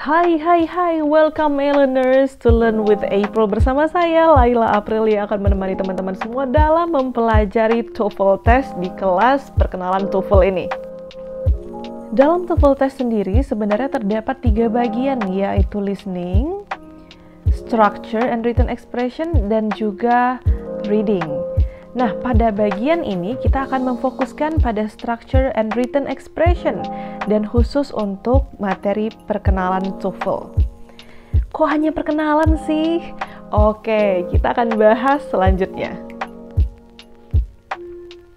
Hai, welcome learners to Learn with April. Bersama saya Laila April yang akan menemani teman-teman semua dalam mempelajari TOEFL test di kelas perkenalan TOEFL ini. Dalam TOEFL test sendiri sebenarnya terdapat 3 bagian, yaitu listening, structure and written expression, dan juga reading. Nah, pada bagian ini kita akan memfokuskan pada structure and written expression dan khusus untuk materi perkenalan TOEFL. Kok hanya perkenalan sih? Oke, kita akan bahas selanjutnya.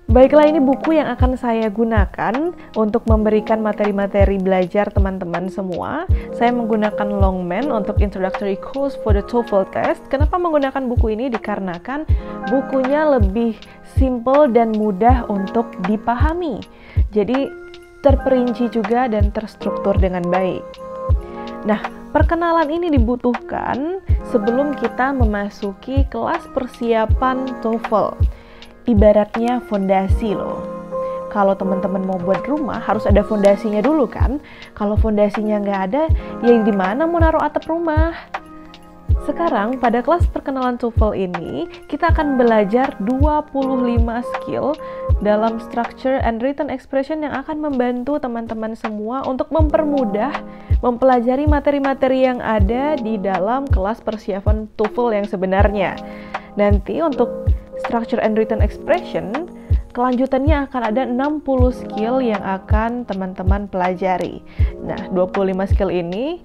Baiklah, ini buku yang akan saya gunakan untuk memberikan materi-materi belajar teman-teman semua. Saya menggunakan Longman untuk Introductory Course for the TOEFL Test. Kenapa menggunakan buku ini? Dikarenakan bukunya lebih simple dan mudah untuk dipahami. Jadi terperinci juga dan terstruktur dengan baik. Nah, perkenalan ini dibutuhkan sebelum kita memasuki kelas persiapan TOEFL. Ibaratnya fondasi loh. Kalau teman-teman mau buat rumah harus ada fondasinya dulu kan. Kalau fondasinya nggak ada, ya di mana mau naruh atap rumah? Sekarang pada kelas perkenalan TOEFL ini kita akan belajar 25 skill dalam structure and written expression yang akan membantu teman-teman semua untuk mempermudah mempelajari materi-materi yang ada di dalam kelas persiapan TOEFL yang sebenarnya. Nanti untuk structure and written expression, kelanjutannya akan ada 60 skill yang akan teman-teman pelajari. Nah, 25 skill ini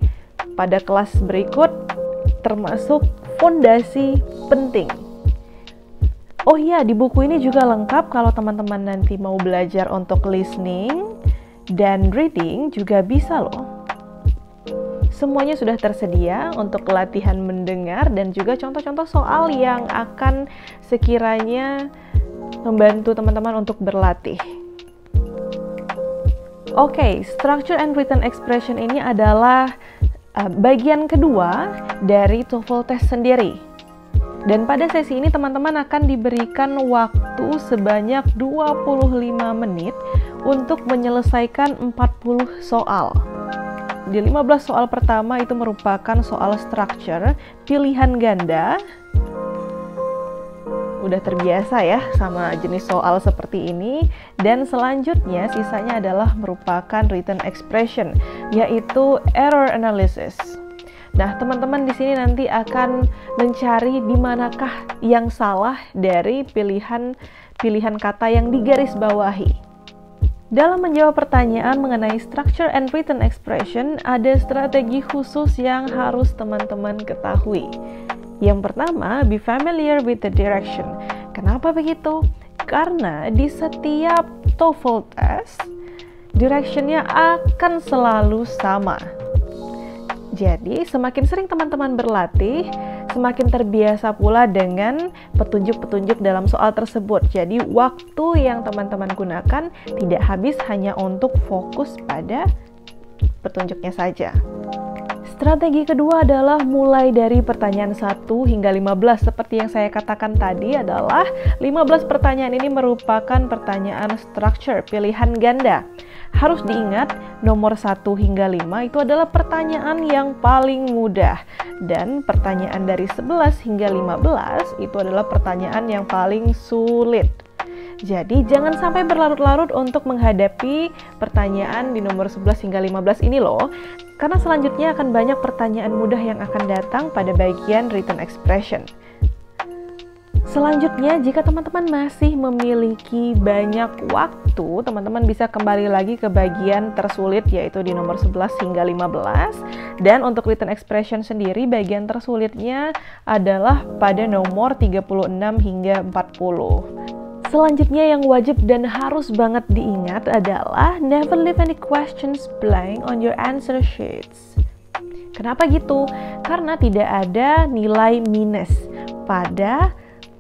pada kelas berikut termasuk fondasi penting. Oh iya, di buku ini juga lengkap kalau teman-teman nanti mau belajar untuk listening dan reading juga bisa loh. Semuanya sudah tersedia untuk latihan mendengar dan juga contoh-contoh soal yang akan sekiranya membantu teman-teman untuk berlatih. Oke, structure and written expression ini adalah bagian kedua dari TOEFL test sendiri. Dan pada sesi ini teman-teman akan diberikan waktu sebanyak 25 menit untuk menyelesaikan 40 soal. Di 15 soal pertama itu merupakan soal structure, pilihan ganda. Udah terbiasa ya sama jenis soal seperti ini. Dan selanjutnya sisanya adalah merupakan written expression, yaitu error analysis. Nah, teman-teman di sini nanti akan mencari di manakah yang salah dari pilihan kata yang digarisbawahi. Dalam menjawab pertanyaan mengenai structure and written expression, ada strategi khusus yang harus teman-teman ketahui. Yang pertama, be familiar with the direction. Kenapa begitu? Karena di setiap TOEFL test, directionnya akan selalu sama. Jadi, semakin sering teman-teman berlatih, semakin terbiasa pula dengan petunjuk-petunjuk dalam soal tersebut. Jadi, waktu yang teman-teman gunakan tidak habis hanya untuk fokus pada petunjuknya saja. Strategi kedua adalah mulai dari pertanyaan 1 hingga 15. Seperti yang saya katakan tadi adalah 15 pertanyaan ini merupakan pertanyaan structure, pilihan ganda. Harus diingat, nomor 1 hingga 5 itu adalah pertanyaan yang paling mudah. Dan pertanyaan dari 11 hingga 15 itu adalah pertanyaan yang paling sulit. Jadi jangan sampai berlarut-larut untuk menghadapi pertanyaan di nomor 11 hingga 15 ini loh. Karena selanjutnya akan banyak pertanyaan mudah yang akan datang pada bagian written expression. Selanjutnya, jika teman-teman masih memiliki banyak waktu, teman-teman bisa kembali lagi ke bagian tersulit, yaitu di nomor 11 hingga 15. Dan untuk written expression sendiri, bagian tersulitnya adalah pada nomor 36 hingga 40. Selanjutnya yang wajib dan harus banget diingat adalah never leave any questions blank on your answer sheets. Kenapa gitu? Karena tidak ada nilai minus pada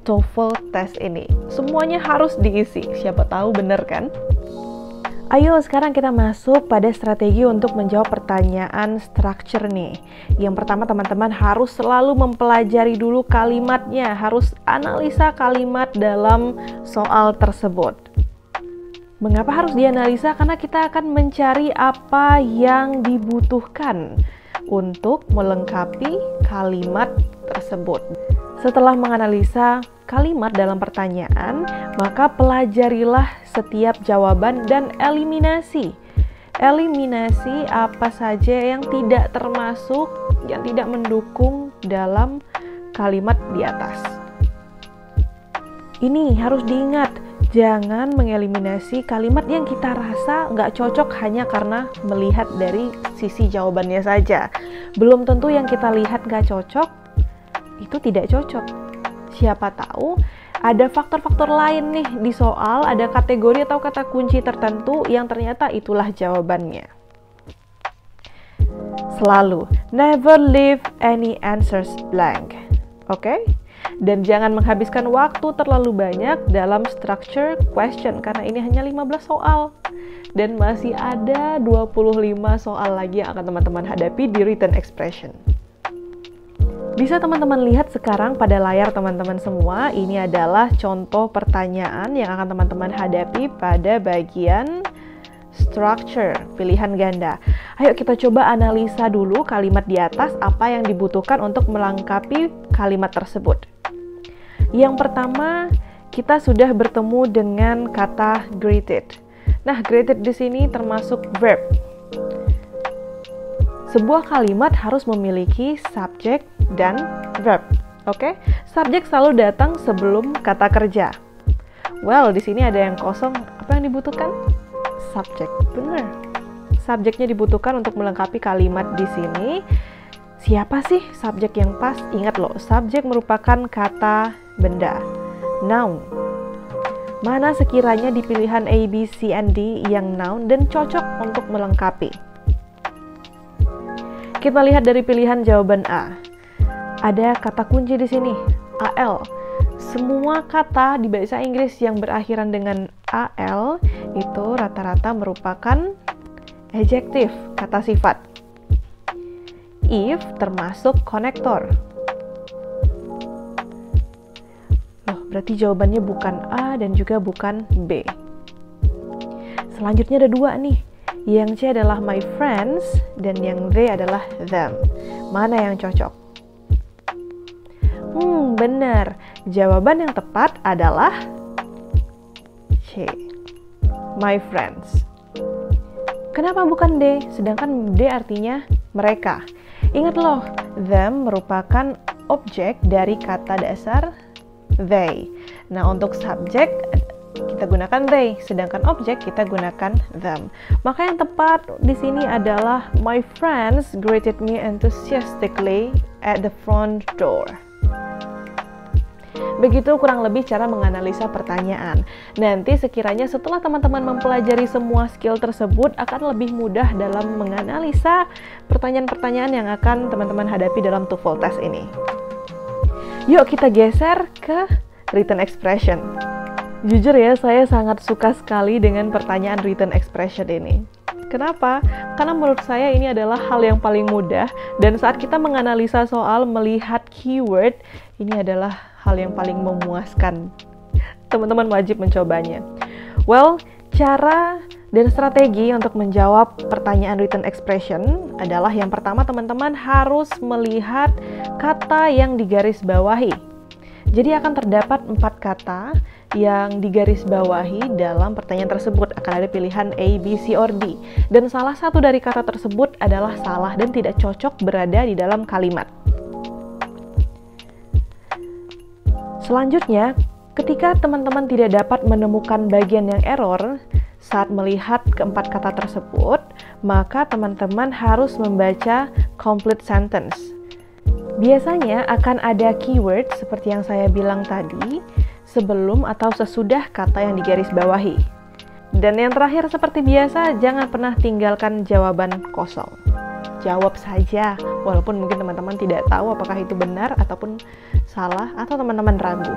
TOEFL test ini. Semuanya harus diisi. Siapa tahu bener kan? Ayo sekarang kita masuk pada strategi untuk menjawab pertanyaan structure nih. Yang pertama teman-teman harus selalu mempelajari dulu kalimatnya. Harus analisa kalimat dalam soal tersebut. Mengapa harus dianalisa? Karena kita akan mencari apa yang dibutuhkan. untuk melengkapi kalimat tersebut. Setelah menganalisa kalimat dalam pertanyaan, maka pelajarilah setiap jawaban dan eliminasi. Eliminasi apa saja yang tidak termasuk, yang tidak mendukung dalam kalimat di atas. Ini harus diingat, jangan mengeliminasi kalimat yang kita rasa nggak cocok hanya karena melihat dari sisi jawabannya saja. Belum tentu yang kita lihat nggak cocok itu tidak cocok. Siapa tahu ada faktor-faktor lain nih di soal, ada kategori atau kata kunci tertentu yang ternyata itulah jawabannya. Selalu, never leave any answers blank. Oke? Dan jangan menghabiskan waktu terlalu banyak dalam structure question karena ini hanya 15 soal. Dan masih ada 25 soal lagi yang akan teman-teman hadapi di written expression. Bisa teman-teman lihat sekarang pada layar teman-teman semua, ini adalah contoh pertanyaan yang akan teman-teman hadapi pada bagian structure, pilihan ganda. Ayo kita coba analisa dulu kalimat di atas, apa yang dibutuhkan untuk melengkapi kalimat tersebut. Yang pertama, kita sudah bertemu dengan kata greeted. Nah, greeted di sini termasuk verb. Sebuah kalimat harus memiliki subjek dan verb. Oke? Subjek selalu datang sebelum kata kerja. Well, di sini ada yang kosong. Apa yang dibutuhkan? Subjek. Benar. Subjeknya dibutuhkan untuk melengkapi kalimat di sini. Siapa sih subjek yang pas? Ingat loh, subjek merupakan kata benda. Noun. Mana sekiranya di pilihan A, B, C, and D yang noun dan cocok untuk melengkapi? Kita lihat dari pilihan jawaban A. Ada kata kunci di sini, AL. Semua kata di bahasa Inggris yang berakhiran dengan AL itu rata-rata merupakan adjektif, kata sifat. If termasuk konektor. Loh, berarti jawabannya bukan A dan juga bukan B. Selanjutnya ada dua nih. Yang C adalah my friends dan yang D adalah them. Mana yang cocok? Benar. Jawaban yang tepat adalah C. My friends. Kenapa bukan D? Sedangkan D artinya mereka. Ingat loh, them merupakan objek dari kata dasar they. Nah, untuk subjek kita gunakan they, sedangkan objek kita gunakan them. Maka yang tepat di sini adalah my friends greeted me enthusiastically at the front door. Begitu kurang lebih cara menganalisa pertanyaan. Nanti sekiranya setelah teman-teman mempelajari semua skill tersebut akan lebih mudah dalam menganalisa pertanyaan-pertanyaan yang akan teman-teman hadapi dalam TOEFL test ini. Yuk kita geser ke written expression. Jujur ya, saya sangat suka sekali dengan pertanyaan written expression ini. Kenapa? Karena menurut saya ini adalah hal yang paling mudah dan saat kita menganalisa soal melihat keyword, ini adalah hal yang paling memuaskan. Teman-teman wajib mencobanya. Well, cara dan strategi untuk menjawab pertanyaan written expression adalah yang pertama teman-teman harus melihat kata yang digarisbawahi. Jadi akan terdapat 4 kata yang digarisbawahi dalam pertanyaan tersebut. Akan ada pilihan A, B, C, or D. Dan salah satu dari kata tersebut adalah salah dan tidak cocok berada di dalam kalimat. Selanjutnya, ketika teman-teman tidak dapat menemukan bagian yang error saat melihat keempat kata tersebut, maka teman-teman harus membaca complete sentence. Biasanya akan ada keyword seperti yang saya bilang tadi, sebelum atau sesudah kata yang digarisbawahi. Dan yang terakhir seperti biasa, jangan pernah tinggalkan jawaban kosong. Jawab saja, walaupun mungkin teman-teman tidak tahu apakah itu benar ataupun salah, atau teman-teman ragu.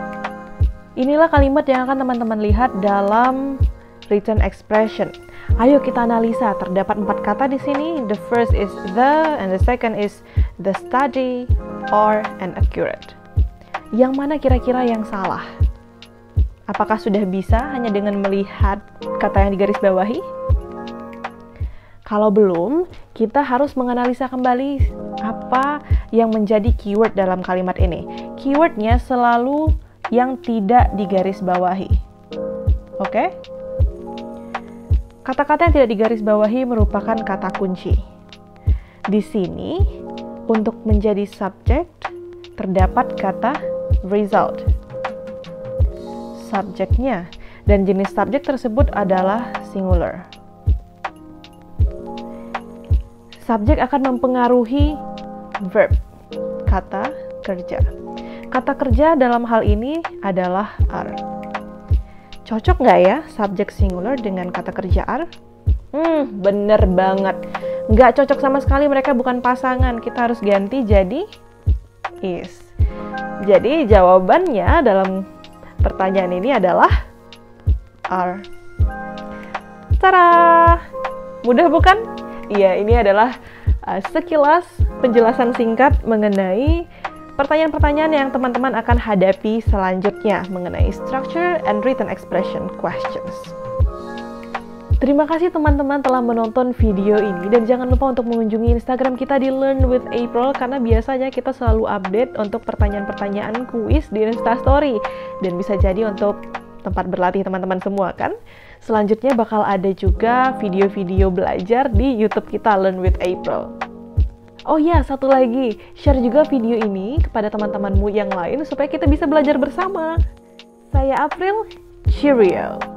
Inilah kalimat yang akan teman-teman lihat dalam written expression. Ayo kita analisa, terdapat 4 kata di sini. The first is the, and the second is the study, or, and accurate. Yang mana kira-kira yang salah? Apakah sudah bisa hanya dengan melihat kata yang digarisbawahi? Kalau belum, kita harus menganalisa kembali apa yang menjadi keyword dalam kalimat ini. Keywordnya selalu yang tidak digarisbawahi. Oke? Kata-kata yang tidak digarisbawahi merupakan kata kunci. Di sini, untuk menjadi subjek, terdapat kata result. Subjeknya, dan jenis subjek tersebut adalah singular. Subjek akan mempengaruhi verb, kata kerja. Kata kerja dalam hal ini adalah are. Cocok nggak ya subjek singular dengan kata kerja are? Bener banget. Nggak cocok sama sekali, mereka bukan pasangan. Kita harus ganti jadi is. Jadi jawabannya dalam pertanyaan ini adalah are. Tara! Mudah bukan? Iya, ini adalah sekilas penjelasan singkat mengenai pertanyaan-pertanyaan yang teman-teman akan hadapi selanjutnya mengenai structure and written expression questions. Terima kasih teman-teman telah menonton video ini, dan jangan lupa untuk mengunjungi Instagram kita di Learn with April, karena biasanya kita selalu update untuk pertanyaan-pertanyaan kuis di Instastory, dan bisa jadi untuk tempat berlatih teman-teman semua kan. Selanjutnya bakal ada juga video-video belajar di YouTube kita Learn with April. Oh ya, satu lagi, share juga video ini kepada teman-temanmu yang lain supaya kita bisa belajar bersama. Saya April, cheerio!